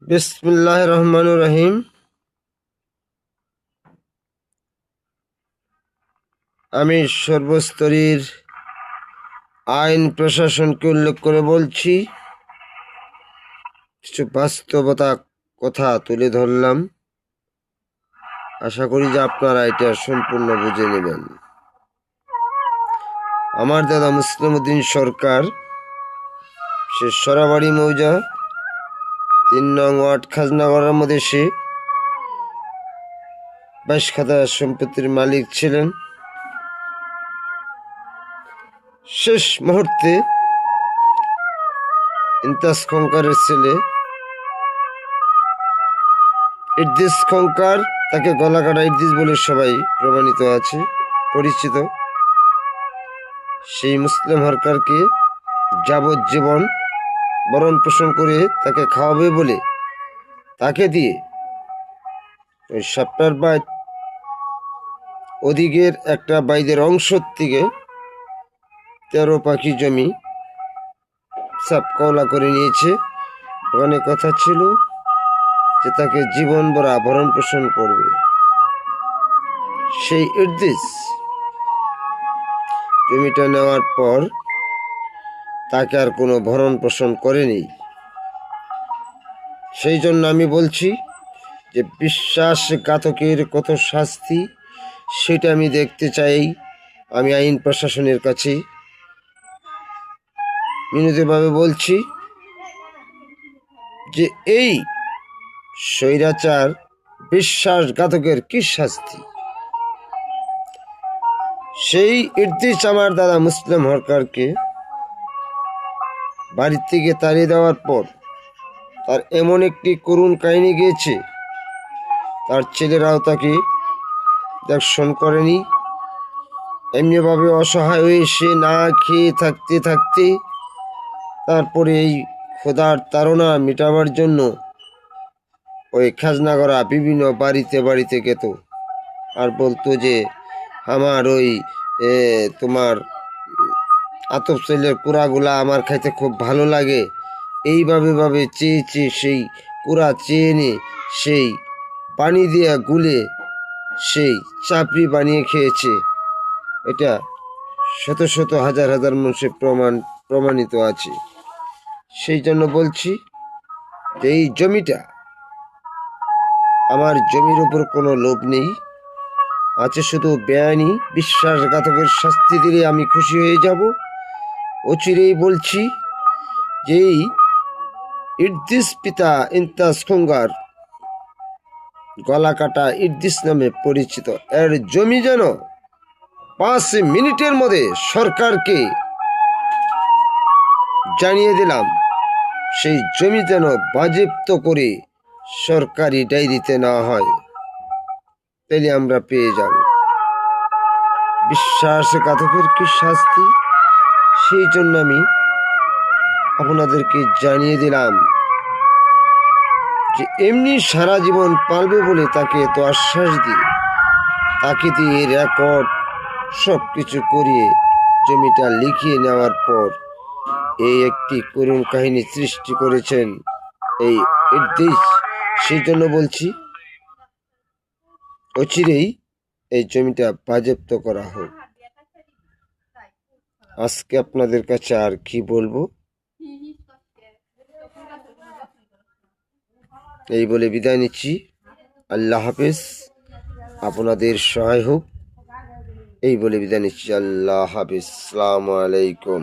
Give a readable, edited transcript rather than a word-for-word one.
বিসমিল্লাহির রহমানির রহিম। আমি সর্বস্তরের আইন প্রশাসনকে উল্লেখ করে বলছি, কিছু বাস্তবতা কথা তুলে ধরলাম। আশা করি যে আপনারা এটা সম্পূর্ণ বুঝে নেবেন। আমার দাদা মুসলিম উদ্দিন সরকার, সে সরাবাড়ি মৌজা ৩ নং ওয়ার্ড খাজনাগড়ের মধ্যে সে 22 খাতা সম্পত্তির মালিক ছিলেন। শেষ মুহূর্তে ইমতাজ খঙ্কারের ছেলে ইদ্রিস খঙ্কার, তাকে গলাকাটা ইদ্রিস বলে সবাই প্রমাণিত আছে, পরিচিত, সেই মুসলিম সরকারকে যাবজ্জীবন ভরণ পোষণ করে তাকে খাওয়াবে বলে তাকে দিয়ে ওই সাপটার বাইর ওদিকের একটা বাইদের অংশ থেকে 13 পাখি জমি সাপ কওলা করে নিয়েছে। ওখানে কথা ছিল যে তাকে জীবন ভরা ভরণ পোষণ করবে। সেই ইদ্রিস জমিটা নেওয়ার পর তাকে আর কোনো ভরণ পোষণ করেনি। সেই জন্য আমি বলছি যে বিশ্বাসঘাতকের কত শাস্তি সেটা আমি দেখতে চাই। আমি আইন প্রশাসনের কাছে বিনীতভাবে বলছি যে এই স্বৈরাচার বিশ্বাসঘাতকের কি শাস্তি। সেই ইদ্রিস আমার দাদা মুসলিম সরকারকে বাড়ির থেকে তাড়িয়ে দেওয়ার পর তার এমন একটি করুণ কাহিনী গিয়েছে, তার ছেলেরাও তাকে দেখশন করেনি। এমনিভাবে অসহায় হয়ে সে না খেয়ে থাকতে তারপরে এই খোদার তাড়না মেটাবার জন্য ওই খাজনাগড়া বিভিন্ন বাড়িতে যেত আর বলতো যে আমার ওই তোমার আতপ চালের কুড়াগুলা আমার খাইতে খুব ভালো লাগে। এইভাবে চেয়ে সেই কুড়া চেয়ে এনে সেই পানি দিয়ে গুলে সেই চাপড়ি বানিয়ে খেয়েছে। এটা শত হাজার মানুষের প্রমাণিত আছে। সেই জন্য বলছি যে এই জমিটা, আমার জমির উপর কোনো লোভ নেই, আছে শুধু বেআইনি বিশ্বাসঘাতকের শাস্তি দিলে আমি খুশি হয়ে যাব। অচিরেই বলছি যে এই ইদ্রিস পিতা ইমতাজ খঙ্কার, গলাকাটা ইদ্রিস নামে পরিচিত, এর জমি যেন 5 মিনিটের মধ্যে সরকারকে জানিয়ে দিলাম, সেই জমি যেন বাজেয়াপ্ত করে সরকারি ডায়েরিতে নেওয়া হয়, তাহলে আমরা পেয়ে যাব। বিশ্বাসঘাতকের কি শাস্তি, সেই জন্য আমি আপনাদেরকে জানিয়ে দিলাম যে এমনি সারা জীবন পালবে বলে তাকে এত আশ্বাস দিয়ে তাকে দিয়ে রেকর্ড সব কিছু করিয়ে জমিটা লিখিয়ে নেওয়ার পর এই একটি করুণ কাহিনী সৃষ্টি করেছেন এই ইদ্রিস। সেই জন্য বলছি অচিরেই এই জমিটা বাজেয়াপ্ত করা হোক। আজকে আপনাদের কাছে আর কি বলবো, এই বলে বিদায় নিচ্ছি। আল্লাহ হাফেজ, আপনাদের সহায় হোক, এই বলে বিদায় নিচ্ছি। আল্লাহ হাফেজ, আসসালামু আলাইকুম।